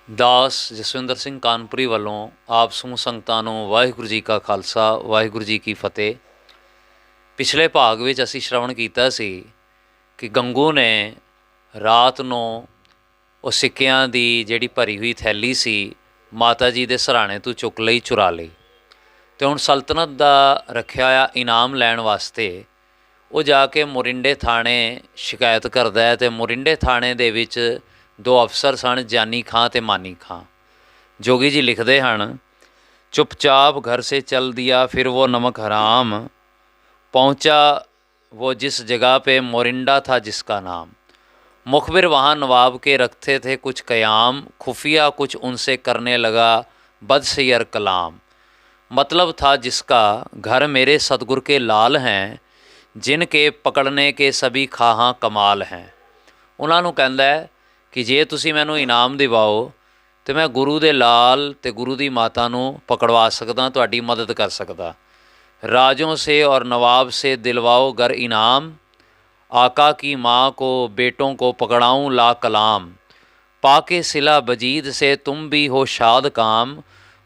दास जसविंदर सिंह कानपुरी वालों आप समूह संगतां ਨੂੰ ਵਾਹਿਗੁਰੂ ਜੀ ਕਾ ਖਾਲਸਾ ਵਾਹਿਗੁਰੂ ਜੀ ਕੀ ਫਤਿਹ। ਪਿਛਲੇ ਭਾਗ ਵਿੱਚ ਅਸੀਂ ਸ਼ਰਵਣ ਕੀਤਾ ਸੀ ਕਿ ਗੰਗੂ ਨੇ ਰਾਤ ਨੂੰ ਉਹ ਸਿੱਕਿਆਂ ਦੀ ਜਿਹੜੀ ਭਰੀ ਹੋਈ ਥੈਲੀ ਸੀ ਮਾਤਾ ਜੀ ਦੇ ਸਰਾਣੇ ਤੋਂ ਚੁੱਕ ਲਈ, ਚੁਰਾ ਲਈ ਅਤੇ ਹੁਣ ਸਲਤਨਤ ਦਾ ਰੱਖਿਆ ਹੋਇਆ ਇਨਾਮ ਲੈਣ ਵਾਸਤੇ ਉਹ ਜਾ ਕੇ ਮੋਰਿੰਡੇ ਥਾਣੇ ਸ਼ਿਕਾਇਤ ਕਰਦਾ ਹੈ। ਅਤੇ ਮੋਰਿੰਡੇ ਥਾਣੇ ਦੇ ਵਿੱਚ ਦੋ ਅਫਸਰ ਸਨ, ਜਾਨੀ ਖਾਂ ਅਤੇ ਮਾਨੀ ਖਾਂ। जोगी जी लिखते हैं, चुपचाप घर से चल दिया फिर वो नमक हराम, पहुँचा वो जिस जगह पे मोरिंडा था जिसका नाम, मुखबिर वहाँ नवाब के रखते थे कुछ क़याम, खुफिया कुछ उनसे करने लगा बदसैर कलाम। मतलब था जिसका घर मेरे सतगुर के लाल हैं, जिनके पकड़ने के सभी खाहाँ कमाल हैं। उन्होंने कहता है कि जे तुसी मैनू इनाम दिवाओ तो मैं गुरु दे लाल ते गुरु दी माता नू पकड़वा सकदा, तुहाडी मदद कर सकदा। राजों से और नवाब से दिलवाओ गर इनाम, आका की माँ को बेटों को पकड़ाऊँ ला कलाम। पाके सिला बजीद से तुम भी हो शाद काम,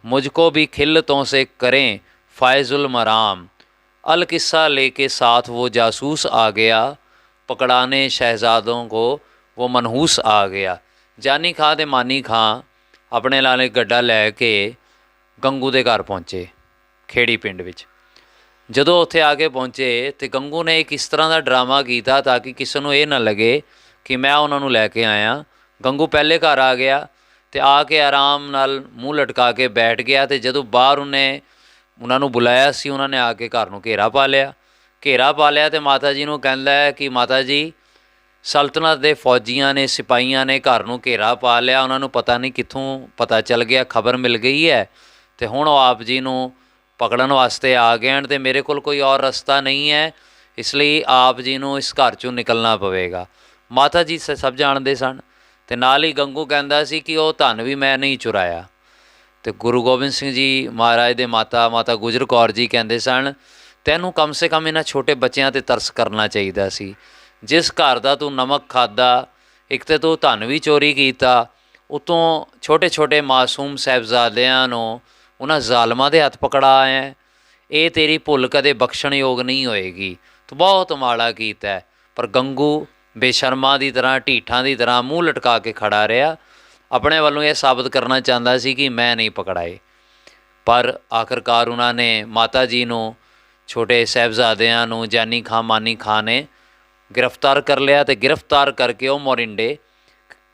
मुझको भी खिल्लतों से करें फ़ायज़ुल मराम। अल किस्सा लेके साथ वो जासूस आ गया, पकड़ाने शहजादों को वो मनहूस आ गया। जानी खां ते मानी खां अपने लाल गड्ढा लैके गंगू के घर पहुँचे खेड़ी पिंड विच। जदों उत्थे आके पहुँचे तो गंगू ने एक इस तरह का ड्रामा किया ताकि किसी को ये ना लगे कि मैं उन्होंने लैके आया। गंगू पहले घर आ गया तो आके आराम नाल मूँह लटका के बैठ गया। तो जदों बाहर उन्हें उन्होंने बुलाया सी, उन्होंने आके घर में घेरा पा लिया। घेरा पा लिया तो माता जी को कहता है कि माता जी सल्तनत के फौजियां ने सिपाहियां ने घर में घेरा पा लिया, उन्होंने पता नहीं कित्थों पता चल गया, खबर मिल गई है तो हुण आप जी नूं पकड़न वास्ते आ गए हैं तो मेरे को कोई और रास्ता नहीं है, इसलिए आप जी नूं इस घर चों निकलना पवेगा। माता जी सब जानते सन तो नाल ही गंगू कहता सी कि वह धन भी मैं नहीं चुराया। तो गुरु गोबिंद सिंह जी महाराज दे माता गुजर कौर जी कहते सन तैनूं कम से कम इन्हां छोटे बच्चों ते तरस करना चाहिए सी। जिस घर का तू नमक खादा, एक तो तू धन भी चोरी किया, उतों छोटे छोटे मासूम साहिबजादियां नूं उन्हां जालमां दे हत्थ पकड़ा है, ये तेरी भुल कदे बख्शण योग नहीं होएगी, तो बहुत माड़ा कीता है। पर गंगू बेशर्मा की तरह ढीठां की तरह मूँह लटका के खड़ा रहा, अपने वालों यह साबित करना चाहता सी कि मैं नहीं पकड़ाए। पर आखिरकार उन्होंने माता जी नूं छोटे साहिबजादियां नूं जानी खां मानी खां ने गिरफ्तार कर लिया तो गिरफ्तार करके वो मोरिंडे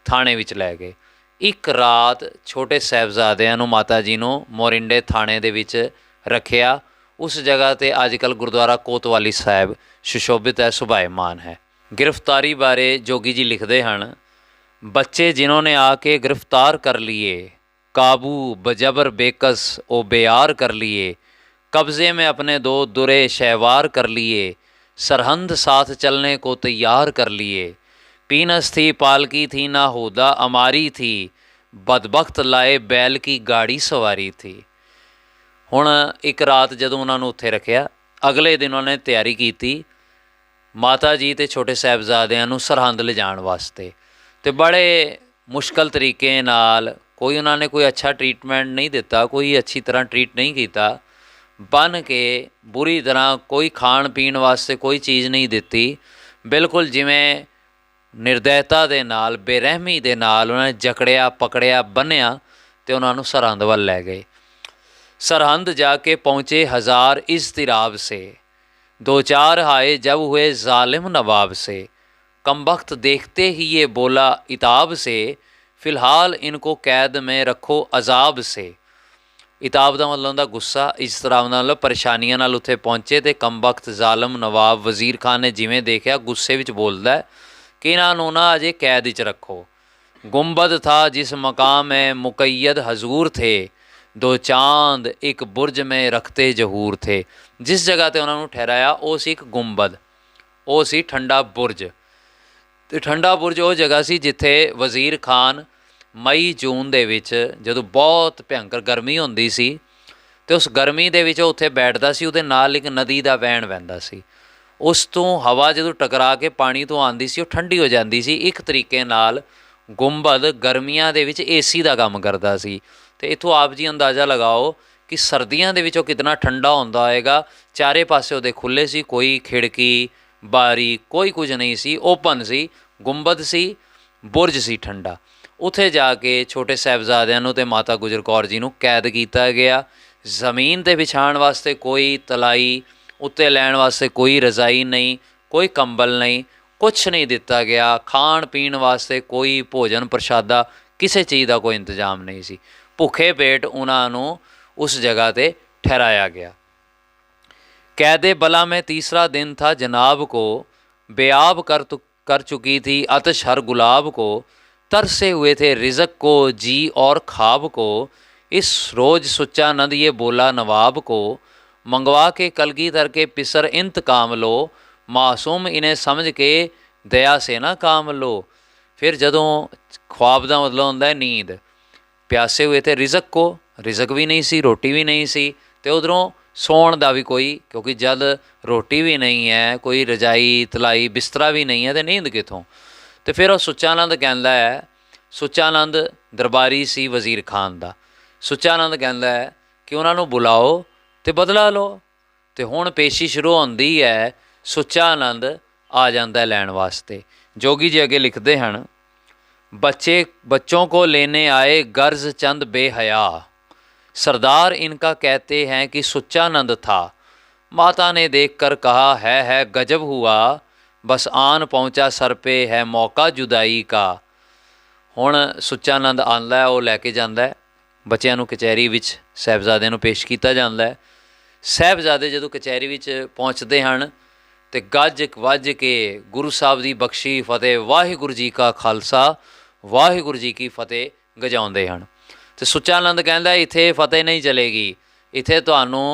थाने विच लै गए। एक रात छोटे साहिबजादियां नूं माता जी नूं मोरिंडे थाने दे विच रखिया। उस जगह ते अजकल गुरुद्वारा कोतवाली साहिब सुशोभित है, सुभायमान है। गिरफ्तारी बारे जोगी जी लिखते हैं, बच्चे जिन्होंने आके गिरफ्तार कर लिए, काबू बजबर बेकस ओ बेयार कर लिए, कब्ज़े में अपने दो दुरे शहवार कर लिए, सरहंद साथ चलने को तैयार कर लिए, पीनस थी पालकी थी ना होदा अमारी थी, बदबख्त लाए बैल की गाड़ी सवारी थी। हुण एक रात जदों उन्होंने उत्थे रखिया, अगले दिन उन्होंने तैयारी की माता जी ते छोटे साहिबजादियां नूं सरहंद ले जाण वास्ते। तो बड़े मुश्किल तरीके नाल, कोई उन्होंने कोई अच्छा ट्रीटमेंट नहीं दिता, कोई अच्छी तरह ट्रीट नहीं किया, बन के बुरी तरह कोई खाण पीण वास्ते कोई चीज़ नहीं दिती, बिल्कुल जिमें निर्दयता दे नाल बेरहमी दे नाल उन्होंने जकड़िया पकड़िया बन्निया तो उन्होंने सरहंद वाल लै गए। सरहंद जाके पहुँचे हज़ार इज़्तिराब से, दो चार हाय जब हुए जालिम नवाब से, कमबख्त देखते ही ये बोला इताब से, फ़िलहाल इनको कैद में रखो अजाब से। इताब का मतलब होंदा गुस्सा, इस तरह नाल परेशानियां नाल उत्थे पहुँचे तो कमबख्त जालम नवाब वज़ीर खान ने जिमें देखा गुस्से विच बोलदा है कि इन्हों ना अजे कैद च रखो। गुंबद था जिस मकाम में मुकैयद हजूर थे, दो चांद एक बुरज में रखते जहूर थे। जिस जगह पर उन्होंने ठहराया वो सी एक गुंबद, वो सी ठंडा बुरज। तो ठंडा बुरज वो जगह सी जिथे वज़ीर खान मई जून दे विच जदों बहुत भयंकर गर्मी होंदी सी तो उस गर्मी दे विच उत्थे बैठदा सी, उहदे नाल एक नदी दा वहण वहंदा सी, उस तो हवा जदों टकरा के पानी तो आंदी सी वो ठंडी हो जाती सी। एक तरीके नाल ਗੁੰਬਦ ਗਰਮੀਆਂ ਦੇ ਵਿੱਚ ਏਸੀ ਦਾ ਕੰਮ ਕਰਦਾ ਸੀ। ਅਤੇ ਇੱਥੋਂ ਆਪ ਜੀ ਅੰਦਾਜ਼ਾ ਲਗਾਓ ਕਿ ਸਰਦੀਆਂ ਦੇ ਵਿੱਚ ਉਹ ਕਿਤਨਾ ਠੰਡਾ ਹੁੰਦਾ ਹੋਏਗਾ। ਚਾਰੇ ਪਾਸੇ ਉਹਦੇ ਖੁੱਲ੍ਹੇ ਸੀ, ਕੋਈ ਖਿੜਕੀ ਬਾਰੀ ਕੋਈ ਕੁਝ ਨਹੀਂ ਸੀ, ਓਪਨ ਸੀ, ਗੁੰਬਦ ਸੀ, ਬੁਰਜ ਸੀ ਠੰਡਾ। ਉੱਥੇ ਜਾ ਕੇ ਛੋਟੇ ਸਾਹਿਬਜ਼ਾਦਿਆਂ ਨੂੰ ਅਤੇ ਮਾਤਾ ਗੁਜਰ ਕੌਰ ਜੀ ਨੂੰ ਕੈਦ ਕੀਤਾ ਗਿਆ। ਜ਼ਮੀਨ 'ਤੇ ਵਿਛਾਉਣ ਵਾਸਤੇ ਕੋਈ ਤਲਾਈ, ਉੱਤੇ ਲੈਣ ਵਾਸਤੇ ਕੋਈ ਰਜ਼ਾਈ ਨਹੀਂ, ਕੋਈ ਕੰਬਲ ਨਹੀਂ, ਕੁਛ ਨਹੀਂ ਦਿੱਤਾ ਗਿਆ। ਖਾਣ ਪੀਣ ਵਾਸਤੇ ਕੋਈ ਭੋਜਨ ਪ੍ਰਸ਼ਾਦਾ, ਕਿਸੇ ਚੀਜ਼ ਦਾ ਕੋਈ ਇੰਤਜ਼ਾਮ ਨਹੀਂ ਸੀ। ਭੁੱਖੇ ਪੇਟ ਉਹਨਾਂ ਨੂੰ उस जगह पे ठहराया गया। कैदे बला में तीसरा दिन था, जनाब को बेआब कर चुकी थी आतिश हर गुलाब को। तरसे हुए थे रिज़्क़ को जी और ख्वाब को। इस रोज़ सुच्चानंद ये बोला नवाब को, मंगवा के कलगीधर के पिसर इंतकाम लो। मासूम इन्हें समझ के दया से ना काम लो। फिर जदों ख्वाब का मतलब होंदा है नींद। प्यासे हुए थे रिज़्क़ को, ਰਿਜ਼ਕ ਵੀ ਨਹੀਂ ਸੀ, ਰੋਟੀ ਵੀ ਨਹੀਂ ਸੀ, ਅਤੇ ਉੱਧਰੋਂ ਸੌਣ ਦਾ ਵੀ ਕੋਈ, ਕਿਉਂਕਿ ਜਦ ਰੋਟੀ ਵੀ ਨਹੀਂ ਹੈ, ਕੋਈ ਰਜਾਈ ਤਲਾਈ ਬਿਸਤਰਾ ਵੀ ਨਹੀਂ ਹੈ, ਅਤੇ ਨੀਂਦ ਕਿੱਥੋਂ। ਅਤੇ ਫਿਰ ਉਹ ਸੁੱਚਾਨੰਦ ਕਹਿੰਦਾ ਹੈ, ਸੁੱਚਾਨੰਦ ਦਰਬਾਰੀ ਸੀ ਵਜ਼ੀਰ ਖਾਨ ਦਾ। ਸੁੱਚਾਨੰਦ ਕਹਿੰਦਾ ਹੈ ਕਿ ਉਹਨਾਂ ਨੂੰ ਬੁਲਾਓ ਅਤੇ ਬਦਲਾ ਲਓ। ਅਤੇ ਹੁਣ ਪੇਸ਼ੀ ਸ਼ੁਰੂ ਹੁੰਦੀ ਹੈ। ਸੁੱਚਾਨੰਦ ਆ ਜਾਂਦਾ ਲੈਣ ਵਾਸਤੇ। ਜੋਗੀ ਜੀ ਅੱਗੇ ਲਿਖਦੇ ਹਨ, बच्चों को लेने आए गर्ज चंद बेहया। सरदार इनका कहते हैं कि सुच्चानंद था। माता ने देखकर कहा है गजब हुआ। बस आन पहुंचा सर पे है मौका जुदाई का। हुण सुच्चानंद आंदा है, वो लैके जांदा है बच्चों नूं कचहरी विच साहिबजादे नूं पेश किया जाता है। साहिबजादे जदों कचहरी विच पहुँचते हैं तो गज वज के गुरु साहब की बख्शी फतेह वाहिगुरू जी का खालसा वाहिगुरू जी की फतेह गजाउंदे हैं। तो सुच्चानंद कहता इत्थे फतेह नहीं चलेगी, इत्थे तुहानूं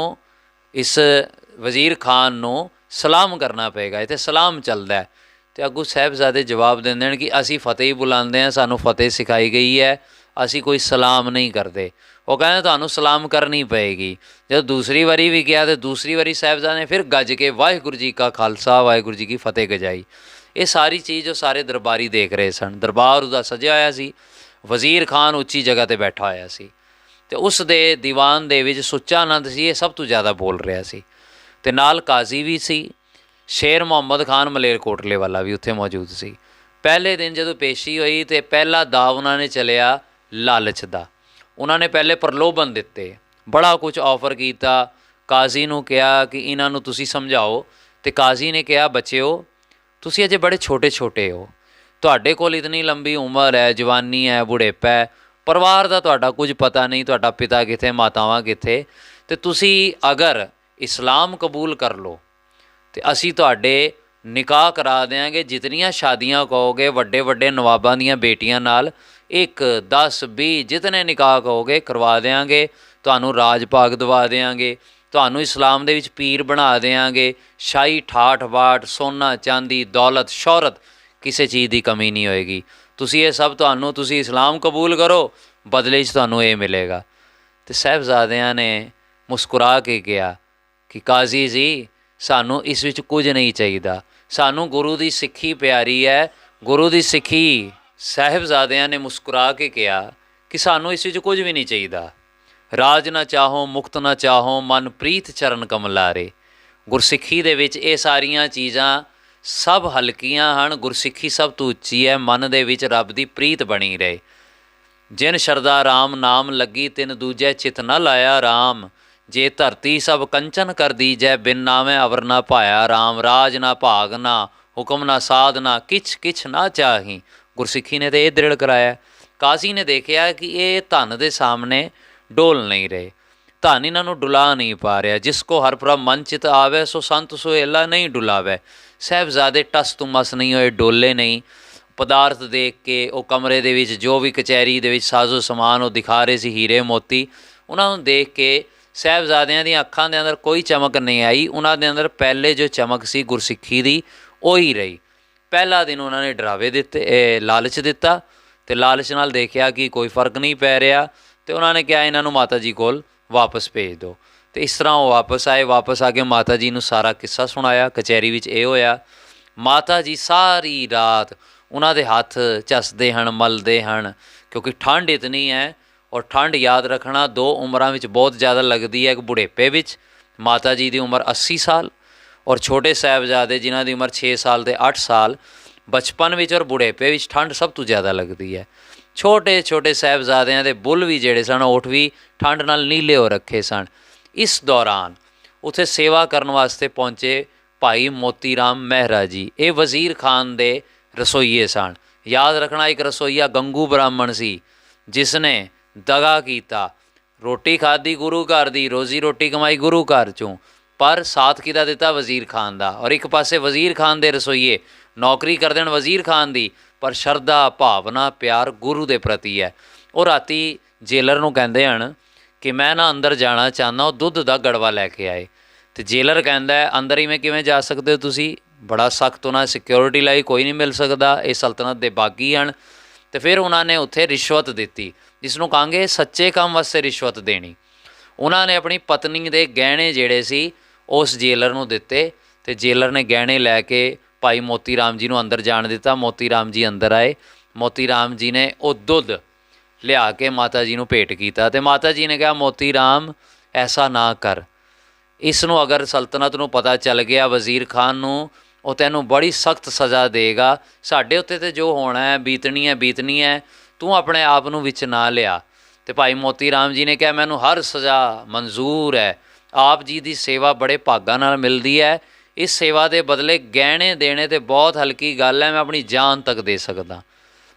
इस वज़ीर खान नूं सलाम करना पेगा, इत्थे सलाम चलदा है। तो अगू साहिबजादे जवाब देंदे हैं कि असी फतेह ही बुलाते हैं, सानूं फतेह सिखाई गई है, असी कोई सलाम नहीं करते। वो कहते तुहानूं सलाम करनी पेगी। जब दूसरी बारी भी गया तो दूसरी बारी साहिबजादे ने फिर गज के वाहिगुरू जी का खालसा वाहिगुरू जी की फतेह गजाई। ये सारी चीज़ जो सारे दरबारी देख रहे सन। दरबार उसका सजिया होया सी, वज़ीर खान उच्ची जगह पर बैठा होया सी, ते उस दे दीवान दे विच सुच्चानंद सी ये सब तो ज़्यादा बोल रहा सी। ते नाल काजी भी सी, शेर मुहम्मद खान मलेरकोटले वाला भी उत्थे मौजूद सी। पहले दिन जदों पेशी हुई तो पहला दाव उन्होंने चलिया लालच का। उन्होंने पहले प्रलोभन दिते, बड़ा कुछ ऑफर किया। काजी नूं कहा कि इन्हां नूं तुसीं समझाओ, तो काजी ने कहा बच्चेओ तुसीं अजे बड़े छोटे छोटे हो, तुहाडे कोल इतनी लंबी उम्र है, जवानी है, बुढ़ेपा है, परिवार का तुहाडा कुछ पता नहीं, तुहाडा पिता कित्थे मातावां कित्थे, ते तुसीं अगर इस्लाम कबूल कर लो तो असी तुहाडे निकाह करा देंगे। जितनियां शादियां कहोगे वड्डे वड्डे नवाबां दीयां बेटियां नाल 1 10 20 जितने निकाह कहोगे करवा देंगे। तुहानूं राज भाग दवा देंगे, तुहानूं इस्लाम दे विच पीर बना देंगे। शाही ठाठ बाट सोना चांदी दौलत शौहरत किसी चीज़ की कमी नहीं होएगी। तुसीं ये सब तुसीं इस्लाम कबूल करो, बदले च तुहानूं ये मिलेगा। तो साहिबजादियां ने मुस्कुरा के कहा कि काजी जी सानू इस विच कुछ नहीं चाहिए, सानू गुरु की सिक्खी प्यारी है, गुरु की सिक्खी। साहिबजादियां ने मुस्कुरा के कहा कि सानू इस विच कुछ भी नहीं चाहिए। राज ना चाहो मुक्त ना चाहो मन प्रीत चरण कमलारे। गुरसिੱਖੀ ਦੇ ਵਿੱਚ ਇਹ ਸਾਰੀਆਂ ਚੀਜ਼ਾਂ सब हल्कियां हैं, गुरसिੱਖੀ सब तो उच्ची है। मन दे विच रब दी प्रीत बनी रहे। जिन शरदा राम नाम लगी तिन दूजे चित न लाया राम। जे धरती सब कंचन कर दी जै बिन नामै अवर ना पाया राम। राज ना भाग ना हुक्म ना साध ना किछ किछ ना चाही। गुरसिੱਖੀ ने तो ये दृढ़ कराया। काजी ने देखा कि ये धन के सामने डोल नहीं रहे, धन इन्हों डुला नहीं पा रहा। जिसको हर प्रभ मन चित आवे सो संत सुहेला नहीं डुलावे। साहिबजादे टस तो मस नहीं होए, डोले नहीं। पदार्थ देख के वो कमरे दे विच जो भी कचहरी दे विच साजो समान वो दिखा रहे सी हीरे मोती, उन्होंने देख के साहिबजादियां दी अखां दे अंदर कोई चमक नहीं आई। उन्होंने दे अंदर पहले जो चमक सी गुरसिੱਖੀ दी वो ही रही। पहला दिन उन्होंने डरावे दिते, लालच दिता, तो लालच नाल देखा कि कोई फर्क नहीं पै रहा, तो उन्होंने कहा इन्हों माता जी कोल वापस भेज दो। तो इस तरह वो वापस आए। वापस आके माता जी नूं सारा किस्सा सुनाया। कचहरी विच ये होया। माता जी सारी रात ਉਹਨਾਂ ਦੇ ਹੱਥ ਝੱਸਦੇ ਹਨ, ਮਲਦੇ ਹਨ, ਕਿਉਂਕਿ ਠੰਡ ਇਤਨੀ ਹੈ। ਔਰ ਠੰਡ ਯਾਦ ਰੱਖਣਾ 2 ਉਮਰਾਂ ਵਿੱਚ ਬਹੁਤ ਜ਼ਿਆਦਾ ਲੱਗਦੀ ਹੈ। ਇੱਕ ਬੁਢੇਪੇ ਵਿੱਚ, ਮਾਤਾ ਜੀ ਦੀ ਉਮਰ 80 ਸਾਲ, ਔਰ ਛੋਟੇ ਸਾਹਿਬਜ਼ਾਦੇ ਜਿਨ੍ਹਾਂ ਦੀ ਉਮਰ 6 ਸਾਲ ਅਤੇ 8 ਸਾਲ, ਬਚਪਨ ਵਿੱਚ ਔਰ ਬੁਢੇਪੇ ਵਿੱਚ ਠੰਡ ਸਭ ਤੋਂ ਜ਼ਿਆਦਾ ਲੱਗਦੀ ਹੈ। ਛੋਟੇ ਛੋਟੇ ਸਾਹਿਬਜ਼ਾਦਿਆਂ ਦੇ ਬੁੱਲ ਵੀ ਜਿਹੜੇ ਸਨ, ਓਠ ਵੀ ਠੰਡ ਨਾਲ ਨੀਲੇ ਹੋ ਰੱਖੇ ਸਨ। ਇਸ ਦੌਰਾਨ ਉੱਥੇ ਸੇਵਾ ਕਰਨ ਵਾਸਤੇ ਪਹੁੰਚੇ ਭਾਈ ਮੋਤੀ ਰਾਮ ਮਹਿਰਾ ਜੀ। ਇਹ ਵਜ਼ੀਰ ਖਾਨ ਦੇ ਰਸੋਈਏ ਸਨ। ਯਾਦ ਰੱਖਣਾ, ਇੱਕ ਰਸੋਈਆ ਗੰਗੂ ਬ੍ਰਾਹਮਣ ਸੀ ਜਿਸ ਨੇ ਦਗਾ ਕੀਤਾ। ਰੋਟੀ ਖਾਧੀ ਗੁਰੂ ਘਰ ਦੀ, ਰੋਜ਼ੀ ਰੋਟੀ ਕਮਾਈ ਗੁਰੂ ਘਰ 'ਚੋਂ, ਪਰ ਸਾਥ ਕਿਹਦਾ ਦਿੱਤਾ? ਵਜ਼ੀਰ ਖਾਨ ਦਾ। ਔਰ ਇੱਕ ਪਾਸੇ ਵਜ਼ੀਰ ਖਾਨ ਦੇ ਰਸੋਈਏ ਨੌਕਰੀ ਕਰਦੇ ਹਨ ਵਜ਼ੀਰ ਖਾਨ ਦੀ, ਪਰ ਸ਼ਰਧਾ, ਭਾਵਨਾ, ਪਿਆਰ ਗੁਰੂ ਦੇ ਪ੍ਰਤੀ ਹੈ। ਉਹ ਰਾਤੀ ਜੇਲਰ ਨੂੰ ਕਹਿੰਦੇ ਹਨ ਕਿ ਮੈਂ ਨਾ ਅੰਦਰ ਜਾਣਾ ਚਾਹੁੰਦਾ, ਉਹ ਦੁੱਧ ਦਾ ਗੜਵਾ ਲੈ ਕੇ ਆਏ। ਅਤੇ ਜੇਲਰ ਕਹਿੰਦਾ ਹੈ ਅੰਦਰ ਹੀ ਮੈਂ ਕਿਵੇਂ ਜਾ ਸਕਦੇ ਹੋ ਤੁਸੀਂ? ਬੜਾ ਸਖਤ ਉਹਨਾਂ ਸਿਕਿਉਰਿਟੀ ਲਈ ਕੋਈ ਨਹੀਂ ਮਿਲ ਸਕਦਾ, ਇਹ ਸਲਤਨਤ ਦੇ ਬਾਗੀ ਹਨ। ਅਤੇ ਫਿਰ ਉਹਨਾਂ ਨੇ ਉੱਥੇ ਰਿਸ਼ਵਤ ਦਿੱਤੀ, ਜਿਸ ਨੂੰ ਕਹਾਂਗੇ ਸੱਚੇ ਕੰਮ ਵਾਸਤੇ ਰਿਸ਼ਵਤ ਦੇਣੀ। ਉਹਨਾਂ ਨੇ ਆਪਣੀ ਪਤਨੀ ਦੇ ਗਹਿਣੇ ਜਿਹੜੇ ਸੀ ਉਸ ਜੇਲਰ ਨੂੰ ਦਿੱਤੇ, ਅਤੇ ਜੇਲਰ ਨੇ ਗਹਿਣੇ ਲੈ ਕੇ ਭਾਈ ਮੋਤੀ ਰਾਮ ਜੀ ਨੂੰ ਅੰਦਰ ਜਾਣ ਦਿੱਤਾ। ਮੋਤੀ ਰਾਮ ਜੀ ਅੰਦਰ ਆਏ। ਮੋਤੀ ਰਾਮ ਜੀ ਨੇ ਉਹ ਦੁੱਧ ਲਿਆ ਕੇ ਮਾਤਾ ਜੀ ਨੂੰ ਭੇਟ ਕੀਤਾ, ਅਤੇ ਮਾਤਾ ਜੀ ਨੇ ਕਿਹਾ ਮੋਤੀ ਰਾਮ ਐਸਾ ਨਾ ਕਰ, ਇਸ ਨੂੰ ਅਗਰ ਸਲਤਨਤ ਨੂੰ ਪਤਾ ਚੱਲ ਗਿਆ, ਵਜ਼ੀਰ ਖਾਨ ਨੂੰ, ਉਹ ਤੈਨੂੰ ਬੜੀ ਸਖਤ ਸਜ਼ਾ ਦੇਗਾ। ਸਾਡੇ ਉੱਤੇ ਤਾਂ ਜੋ ਹੋਣਾ ਹੈ ਬੀਤਣੀ ਹੈ, ਤੂੰ ਆਪਣੇ ਆਪ ਨੂੰ ਵਿੱਚ ਨਾ ਲਿਆ। ਅਤੇ ਭਾਈ ਮੋਤੀ ਰਾਮ ਜੀ ਨੇ ਕਿਹਾ ਮੈਨੂੰ ਹਰ ਸਜ਼ਾ ਮਨਜ਼ੂਰ ਹੈ, ਆਪ ਜੀ ਦੀ ਸੇਵਾ ਬੜੇ ਭਾਗਾਂ ਨਾਲ ਮਿਲਦੀ ਹੈ, ਇਸ ਸੇਵਾ ਦੇ ਬਦਲੇ ਗਹਿਣੇ ਦੇਣੇ ਤਾਂ ਬਹੁਤ ਹਲਕੀ ਗੱਲ ਹੈ, ਮੈਂ ਆਪਣੀ ਜਾਨ ਤੱਕ ਦੇ ਸਕਦਾ।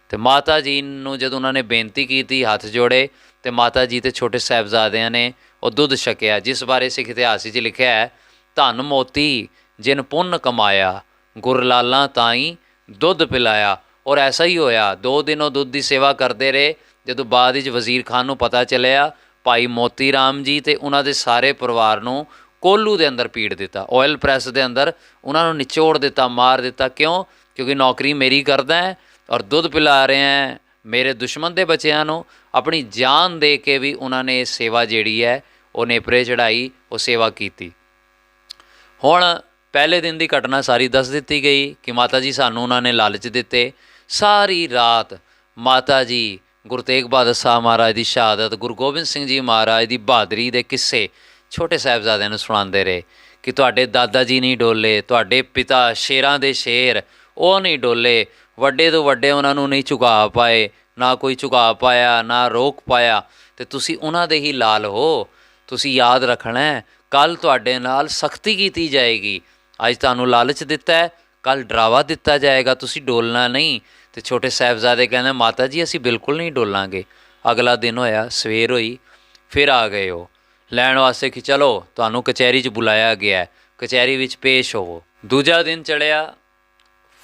ਅਤੇ ਮਾਤਾ ਜੀ ਨੂੰ ਜਦੋਂ ਉਹਨਾਂ ਨੇ ਬੇਨਤੀ ਕੀਤੀ, ਹੱਥ ਜੋੜੇ, ਅਤੇ ਮਾਤਾ ਜੀ ਅਤੇ ਛੋਟੇ ਸਾਹਿਬਜ਼ਾਦਿਆਂ ਨੇ ਉਹ ਦੁੱਧ ਛਕਿਆ, ਜਿਸ ਬਾਰੇ ਸਿੱਖ ਇਤਿਹਾਸ ਵਿੱਚ ਲਿਖਿਆ ਹੈ ਧਨ ਮੋਤੀ ਜਿਨ ਪੁੰਨ ਕਮਾਇਆ, ਗੁਰ ਲਾਲਾਂ ਤਾਈਂ ਦੁੱਧ ਪਿਲਾਇਆ। ਔਰ ਐਸਾ ਹੀ ਹੋਇਆ। 2 ਦਿਨ ਉਹ ਦੁੱਧ ਦੀ ਸੇਵਾ ਕਰਦੇ ਰਹੇ। ਜਦੋਂ ਬਾਅਦ ਵਿੱਚ ਵਜ਼ੀਰ ਖਾਨ ਨੂੰ ਪਤਾ ਚੱਲਿਆ, ਭਾਈ ਮੋਤੀ ਰਾਮ ਜੀ ਅਤੇ ਉਹਨਾਂ ਦੇ ਸਾਰੇ ਪਰਿਵਾਰ ਨੂੰ ਕੋਹਲੂ ਦੇ ਅੰਦਰ ਪੀੜ ਦਿੱਤਾ, ਆਇਲ ਪ੍ਰੈਸ ਦੇ ਅੰਦਰ ਉਹਨਾਂ ਨੂੰ ਨਿਚੋੜ ਦਿੱਤਾ, ਮਾਰ ਦਿੱਤਾ। ਕਿਉਂ? ਕਿਉਂਕਿ ਨੌਕਰੀ ਮੇਰੀ ਕਰਦਾ ਹੈ ਔਰ ਦੁੱਧ ਪਿਲਾ ਰਿਹਾ ਹੈ ਮੇਰੇ ਦੁਸ਼ਮਣ ਦੇ ਬੱਚਿਆਂ ਨੂੰ। ਆਪਣੀ ਜਾਨ ਦੇ ਕੇ ਵੀ ਉਹਨਾਂ ਨੇ ਇਹ ਸੇਵਾ ਜਿਹੜੀ ਹੈ ਉਹ ਨੇਪਰੇ ਚੜ੍ਹਾਈ, ਉਹ ਸੇਵਾ ਕੀਤੀ। ਹੁਣ ਪਹਿਲੇ ਦਿਨ ਦੀ ਘਟਨਾ ਸਾਰੀ ਦੱਸ ਦਿੱਤੀ ਗਈ ਕਿ ਮਾਤਾ ਜੀ ਸਾਨੂੰ ਉਹਨਾਂ ਨੇ ਲਾਲਚ ਦਿੱਤੇ। ਸਾਰੀ ਰਾਤ ਮਾਤਾ ਜੀ ਗੁਰੂ ਤੇਗ ਬਹਾਦਰ ਸਾਹਿਬ ਮਹਾਰਾਜ ਦੀ ਸ਼ਹਾਦਤ, ਗੁਰੂ ਗੋਬਿੰਦ ਸਿੰਘ ਜੀ ਮਹਾਰਾਜ ਦੀ ਬਹਾਦਰੀ ਦੇ ਕਿੱਸੇ ਛੋਟੇ ਸਾਹਿਬਜ਼ਾਦਿਆਂ ਨੂੰ ਸੁਣਾਉਂਦੇ ਰਹੇ ਕਿ ਤੁਹਾਡੇ ਦਾਦਾ ਜੀ ਨਹੀਂ ਡੋਲੇ, ਤੁਹਾਡੇ ਪਿਤਾ ਸ਼ੇਰਾਂ ਦੇ ਸ਼ੇਰ ਉਹ ਨਹੀਂ ਡੋਲੇ, ਵੱਡੇ ਤੋਂ ਵੱਡੇ ਉਹਨਾਂ ਨੂੰ ਨਹੀਂ ਝੁਕਾ ਪਾਏ, ਨਾ ਕੋਈ ਝੁਕਾ ਪਾਇਆ, ਨਾ ਰੋਕ ਪਾਇਆ, ਅਤੇ ਤੁਸੀਂ ਉਹਨਾਂ ਦੇ ਹੀ ਲਾਲ ਹੋ। ਤੁਸੀਂ ਯਾਦ ਰੱਖਣਾ, ਕੱਲ੍ਹ ਤੁਹਾਡੇ ਨਾਲ ਸਖਤੀ ਕੀਤੀ ਜਾਏਗੀ। ਅੱਜ ਤੁਹਾਨੂੰ ਲਾਲਚ ਦਿੱਤਾ ਹੈ, ਕੱਲ੍ਹ ਡਰਾਵਾ ਦਿੱਤਾ ਜਾਏਗਾ, ਤੁਸੀਂ ਡੋਲਣਾ ਨਹੀਂ। ਅਤੇ ਛੋਟੇ ਸਾਹਿਬਜ਼ਾਦੇ ਕਹਿੰਦੇ ਮਾਤਾ ਜੀ ਅਸੀਂ ਬਿਲਕੁਲ ਨਹੀਂ ਡੋਲਾਂਗੇ। ਅਗਲਾ ਦਿਨ ਹੋਇਆ, ਸਵੇਰ ਹੋਈ, ਫਿਰ ਆ ਗਏ ਉਹ ਲੈਣ ਵਾਸਤੇ ਕਿ ਚਲੋ ਤੁਹਾਨੂੰ ਕਚਹਿਰੀ 'ਚ ਬੁਲਾਇਆ ਗਿਆ, ਕਚਹਿਰੀ ਵਿੱਚ ਪੇਸ਼ ਹੋਵੋ। ਦੂਜਾ ਦਿਨ ਚੜ੍ਹਿਆ,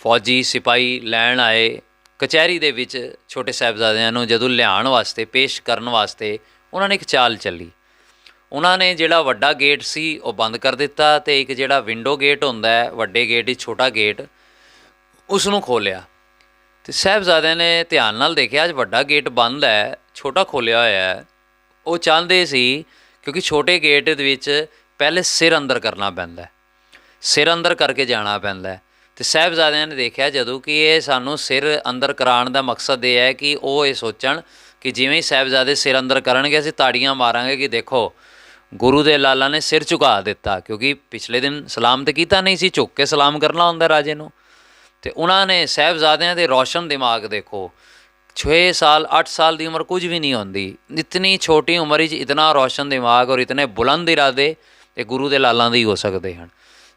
ਫੌਜੀ ਸਿਪਾਹੀ ਲੈਣ ਆਏ ਕਚਹਿਰੀ ਦੇ ਵਿੱਚ। ਛੋਟੇ ਸਾਹਿਬਜ਼ਾਦਿਆਂ ਨੂੰ ਜਦੋਂ ਲਿਆਉਣ ਵਾਸਤੇ, ਪੇਸ਼ ਕਰਨ ਵਾਸਤੇ, ਉਹਨਾਂ ਨੇ ਇੱਕ ਚਾਲ ਚੱਲੀ। ਉਹਨਾਂ ਨੇ ਜਿਹੜਾ ਵੱਡਾ ਗੇਟ ਸੀ ਉਹ ਬੰਦ ਕਰ ਦਿੱਤਾ, ਅਤੇ ਇੱਕ ਜਿਹੜਾ ਵਿੰਡੋ ਗੇਟ ਹੁੰਦਾ ਹੈ, ਵੱਡੇ ਗੇਟ ਦੀ ਛੋਟਾ ਗੇਟ, ਉਸ ਨੂੰ ਖੋਲ੍ਹਿਆ। ਅਤੇ ਸਾਹਿਬਜ਼ਾਦਿਆਂ ਨੇ ਧਿਆਨ ਨਾਲ ਦੇਖਿਆ ਅੱਜ ਵੱਡਾ ਗੇਟ ਬੰਦ ਹੈ, ਛੋਟਾ ਖੋਲ੍ਹਿਆ ਹੋਇਆ ਹੈ। ਉਹ ਚਾਹੁੰਦੇ ਸੀ, ਕਿਉਂਕਿ ਛੋਟੇ ਗੇਟ ਦੇ ਵਿੱਚ ਪਹਿਲੇ ਸਿਰ ਅੰਦਰ ਕਰਨਾ ਪੈਂਦਾ, ਸਿਰ ਅੰਦਰ ਕਰਕੇ ਜਾਣਾ ਪੈਂਦਾ। ਅਤੇ ਸਾਹਿਬਜ਼ਾਦਿਆਂ ਨੇ ਦੇਖਿਆ ਜਦੋਂ ਕਿ ਇਹ ਸਾਨੂੰ ਸਿਰ ਅੰਦਰ ਕਰਾਉਣ ਦਾ ਮਕਸਦ ਇਹ ਹੈ ਕਿ ਉਹ ਇਹ ਸੋਚਣ ਕਿ ਜਿਵੇਂ ਹੀ ਸਾਹਿਬਜ਼ਾਦੇ ਸਿਰ ਅੰਦਰ ਕਰਨਗੇ ਅਸੀਂ ਤਾੜੀਆਂ ਮਾਰਾਂਗੇ ਕਿ ਦੇਖੋ ਗੁਰੂ ਦੇ ਲਾਲਾਂ ਨੇ ਸਿਰ ਝੁਕਾ ਦਿੱਤਾ, ਕਿਉਂਕਿ ਪਿਛਲੇ ਦਿਨ ਸਲਾਮ ਤਾਂ ਕੀਤਾ ਨਹੀਂ ਸੀ, ਝੁੱਕ ਕੇ ਸਲਾਮ ਕਰਨਾ ਹੁੰਦਾ ਰਾਜੇ ਨੂੰ। ਅਤੇ ਉਹਨਾਂ ਨੇ ਸਾਹਿਬਜ਼ਾਦਿਆਂ ਦੇ ਰੌਸ਼ਨ ਦਿਮਾਗ ਦੇਖੋ, 6 ਸਾਲ 8 ਸਾਲ ਦੀ ਉਮਰ ਕੁਝ ਵੀ ਨਹੀਂ ਹੁੰਦੀ, ਇਤਨੀ ਛੋਟੀ ਉਮਰ ਵਿੱਚ ਇਤਨਾ ਰੌਸ਼ਨ ਦਿਮਾਗ ਔਰ ਇਤਨੇ ਬੁਲੰਦ ਇਰਾਦੇ ਇਹ ਗੁਰੂ ਦੇ ਲਾਲਾਂ ਦੇ ਹੀ ਹੋ ਸਕਦੇ ਹਨ।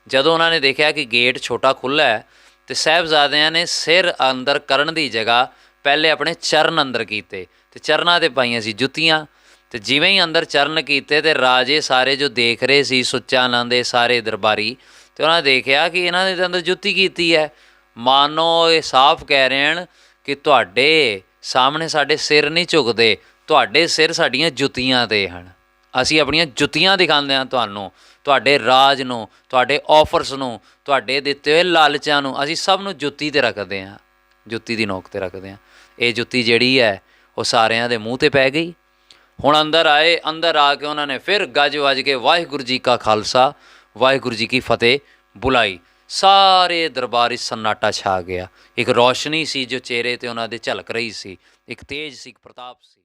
ਜਦੋਂ ਉਹਨਾਂ ਨੇ ਦੇਖਿਆ ਕਿ ਗੇਟ ਛੋਟਾ ਖੁੱਲ੍ਹਾ ਹੈ, ਅਤੇ ਸਾਹਿਬਜ਼ਾਦਿਆਂ ਨੇ ਸਿਰ ਅੰਦਰ ਕਰਨ ਦੀ ਜਗ੍ਹਾ ਪਹਿਲੇ ਆਪਣੇ ਚਰਨ ਅੰਦਰ ਕੀਤੇ, ਅਤੇ ਚਰਨਾਂ 'ਤੇ ਪਾਈਆਂ ਸੀ ਜੁੱਤੀਆਂ। ਅਤੇ ਜਿਵੇਂ ਹੀ ਅੰਦਰ ਚਰਨ ਕੀਤੇ, ਅਤੇ ਰਾਜੇ ਸਾਰੇ ਜੋ ਦੇਖ ਰਹੇ ਸੀ, ਸੁੱਚਾ ਨੰਦ ਦੇ ਸਾਰੇ ਦਰਬਾਰੀ, ਅਤੇ ਉਹਨਾਂ ਨੇ ਦੇਖਿਆ ਕਿ ਇਹਨਾਂ ਦੇ ਅੰਦਰ ਜੁੱਤੀ ਕੀਤੀ ਹੈ। ਮਾਨੋ ਇਹ ਸਾਫ਼ ਕਹਿ ਰਹੇ ਹਨ ਕਿ ਤੁਹਾਡੇ ਸਾਹਮਣੇ ਸਾਡੇ ਸਿਰ ਨਹੀਂ ਝੁਕਦੇ, ਤੁਹਾਡੇ ਸਿਰ ਸਾਡੀਆਂ ਜੁੱਤੀਆਂ 'ਤੇ ਹਨ। ਅਸੀਂ ਆਪਣੀਆਂ ਜੁੱਤੀਆਂ ਦਿਖਾਉਂਦੇ ਹਾਂ ਤੁਹਾਨੂੰ, ਤੁਹਾਡੇ ਰਾਜ ਨੂੰ, ਤੁਹਾਡੇ ਆਫਰਸ ਨੂੰ, ਤੁਹਾਡੇ ਦਿੱਤੇ ਹੋਏ ਲਾਲਚਾਂ ਨੂੰ, ਅਸੀਂ ਸਭ ਨੂੰ ਜੁੱਤੀ 'ਤੇ ਰੱਖਦੇ ਹਾਂ, ਜੁੱਤੀ ਦੀ ਨੋਕ 'ਤੇ ਰੱਖਦੇ ਹਾਂ। ਇਹ ਜੁੱਤੀ ਜਿਹੜੀ ਹੈ ਉਹ ਸਾਰਿਆਂ ਦੇ ਮੂੰਹ 'ਤੇ ਪੈ ਗਈ। ਹੁਣ ਅੰਦਰ ਆਏ, ਅੰਦਰ ਆ ਕੇ ਉਹਨਾਂ ਨੇ ਫਿਰ ਗੱਜ ਵੱਜ ਕੇ ਵਾਹਿਗੁਰੂ ਜੀ ਕਾ ਖਾਲਸਾ ਵਾਹਿਗੁਰੂ ਜੀ ਕੀ ਫਤਿਹ ਬੁਲਾਈ। ਸਾਰੇ ਦਰਬਾਰ ਵਿੱਚ ਸੰਨਾਟਾ ਛਾ ਗਿਆ। ਇੱਕ ਰੌਸ਼ਨੀ ਸੀ ਜੋ ਚਿਹਰੇ ਤੇ ਉਹਨਾਂ ਦੇ ਝਲਕ ਰਹੀ ਸੀ, ਇੱਕ ਤੇਜ ਸੀ, ਇੱਕ ਪ੍ਰਤਾਪ ਸੀ।